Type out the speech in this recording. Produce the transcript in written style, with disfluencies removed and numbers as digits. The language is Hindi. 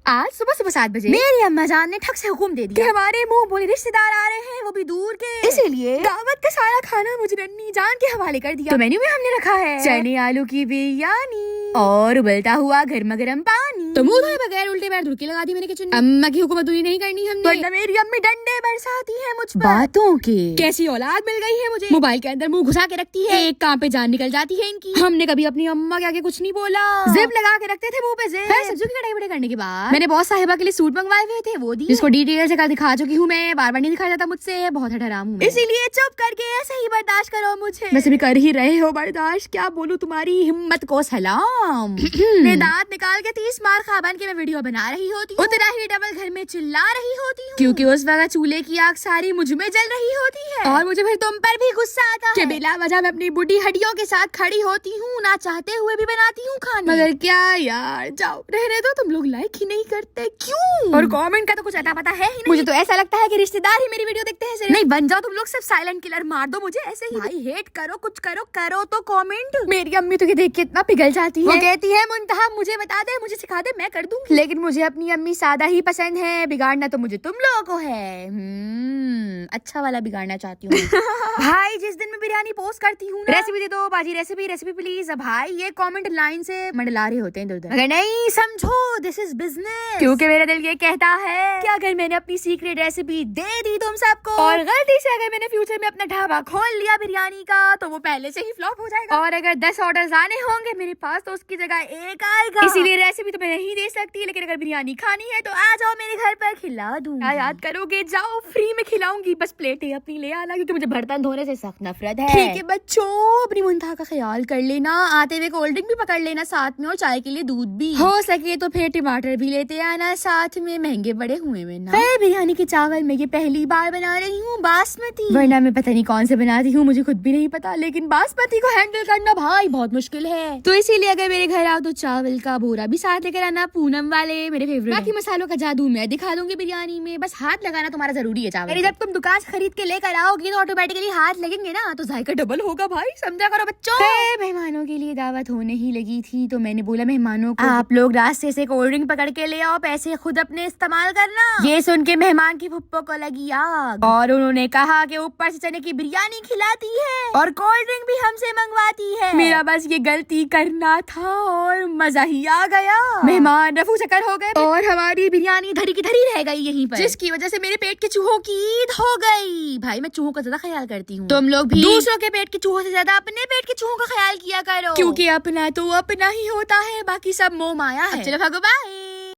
आज सुबह सुबह 7 बजे मेरी अम्मा जान ने ठक से हुक्म दे दिया कि हमारे मुंह बोले रिश्तेदार आ रहे हैं, वो भी दूर के, इसीलिए दावत का सारा खाना मुझे नन्नी जान के हवाले कर दिया। तो मेन्यू में हमने रखा है चने आलू की बिरयानी और उबलता हुआ गर्मा गर्म पानी। तो मुंह धोए बगैर उल्टे पैर धुड़की लगा दी मैंने किचन में। अम्मा की हुक्मतूरी नहीं करनी हमने, वरना मेरी अम्मी डंडे बरसाती है मुझ पर। बातों के कैसी औलाद मिल गई है मुझे, मोबाइल के अंदर मुंह घुसा के रखती है, एक काम पे जान निकल जाती है इनकी। हमने कभी अपनी अम्मा के आगे कुछ नहीं बोला, जिप लगा के रखते थे मुंह पे जिप। फिर सब्जियों की कटाई बड़े करने के बाद मैंने बहुत साहिबा के लिए सूट मंगवाए हुए थे, वो दी, जिसको डिटेल से दिखा चुकी हूँ मैं, बार बार नहीं दिखाया जाता मुझसे, बहुत हराम हूँ, इसीलिए चुप करके ऐसे ही बर्दाश्त करो मुझे। वैसे भी कर ही रहे हो बर्दाश्त, क्या बोलूं तुम्हारी हिम्मत को सलाम। दांत निकाल के 30 मार खा बन के मैं वीडियो बना रही होती हूँ, उतना ही डबल घर में चिल्ला रही होती हूँ, क्योंकि उस वक्त चूल्हे की आग सारी मुझ में जल रही होती है और मुझे फिर तुम पर भी गुस्सा आता है कि बिला वजह मैं अपनी बुढ़ी हड्डियों के साथ खड़ी होती हूँ, ना चाहते हुए भी बनाती हूँ खाना। मगर क्या यार, जाओ रहने दो, तुम लोग लाइक ही नहीं करते क्यों? और कमेंट का तो कुछ अता पता है ही नहीं। मुझे तो ऐसा लगता है कि रिश्तेदार ही मेरी वीडियो देखते हैं सिर्फ। नहीं बन जाओ तुम लोग, सिर्फ साइलेंट किलर मार दो मुझे ऐसे ही। भाई हेट करो, कुछ करो, करो तो कमेंट। मेरी अम्मी तो ये देख के इतना पिघल जाती है, वो कहती है मुंतहा मुझे बता दे, मुझे सिखा दे, मैं कर दूंगी। लेकिन मुझे अपनी अम्मी सादा ही पसंद है, बिगाड़ना तो मुझे तुम लोगों को है। अच्छा वाला बिगाड़ना चाहती हूँ। भाई जिस दिन मैं बिरयानी पोस्ट करती हूँ, रेसिपी दे दो बाजी, रेसिपी प्लीज, भाई ये कमेंट लाइन से मंडला रहे होते हैं इधर उधर। अगर नहीं समझो दिस इज बिजनेस, क्योंकि मेरा दिल ये कहता है कि अगर मैंने अपनी सीक्रेट रेसिपी दे दी तुम सबको और गलती से अगर मैंने फ्यूचर में अपना ढाबा खोल लिया बिरयानी का, तो वो पहले से ही फ्लॉप हो जाएगा। और अगर 10 ऑर्डर्स आने होंगे मेरे पास तो उसकी जगह एक आएगा। इसीलिए रेसिपी तो मैं नहीं दे सकती, लेकिन अगर बिरयानी खानी है तो आ जाओ मेरे घर पर, खिला दूंगी। याद करोगे, जाओ फ्री में खिलाऊंगी, बस प्लेटें अपनी ले आना, क्योंकि मुझे बर्तन धोने से सख्त नफरत है। ठीक है बच्चों, अपनी मुंतहा का ख्याल कर लेना, आते हुए कोल्ड ड्रिंक भी पकड़ लेना साथ में, और चाय के लिए दूध भी हो सके तो फिर टमाटर भी लेते आना साथ में, महंगे बड़े हुए में ना। बिरयानी के चावल मैं ये पहली बार बना रही हूँ बासमती, वरना मैं पता नहीं कौन से बनाती हूँ, मुझे खुद भी नहीं पता, लेकिन बासमती को हैंडल करना भाई बहुत मुश्किल है। तो इसीलिए अगर मेरे घर आओ तो चावल का बोरा भी साथ लेकर आना, पूनम वाले मेरे फेवरेट। बाकी मसालों का जादू मैं दिखा दूंगी बिरयानी में, बस हाथ लगाना तुम्हारा जरूरी है चावल। जब तुम दुकान से खरीद के लेकर आओगी तो ऑटोमेटिकली हाथ लगेंगे ना, तो जायका डबल होगा भाई, समझा करो बच्चों। मेहमानों के लिए दावत होने ही लगी थी, तो मैंने बोला मेहमानों को आप लोग रास्ते से कोल्ड ड्रिंक पकड़ के ले आओ, पैसे खुद अपने इस्तेमाल करना। ये सुन के मेहमान की फुप्पो को लगी आग, और उन्होंने कहा कि ऊपर से चने की बिरयानी खिलाती है और कोल्ड ड्रिंक भी हमसे मंगवाती है। मेरा बस ये गलती करना था और मजा ही आ गया। मेहमान रफू चक्कर हो गए और हमारी बिरयानी धरी की धरी रह गई यहीं पर, जिसकी वजह से मेरे पेट के चूहों की ईद हो गई। भाई मैं चूहों का ज्यादा ख्याल करती हूँ, तुम लोग भी दूसरों के पेट के चूहों से ज्यादा अपने पेट के चूहों का ख्याल किया करो, क्योंकि अपना तो अपना ही होता है, बाकी सब मोह माया है। चलो भागो बाय।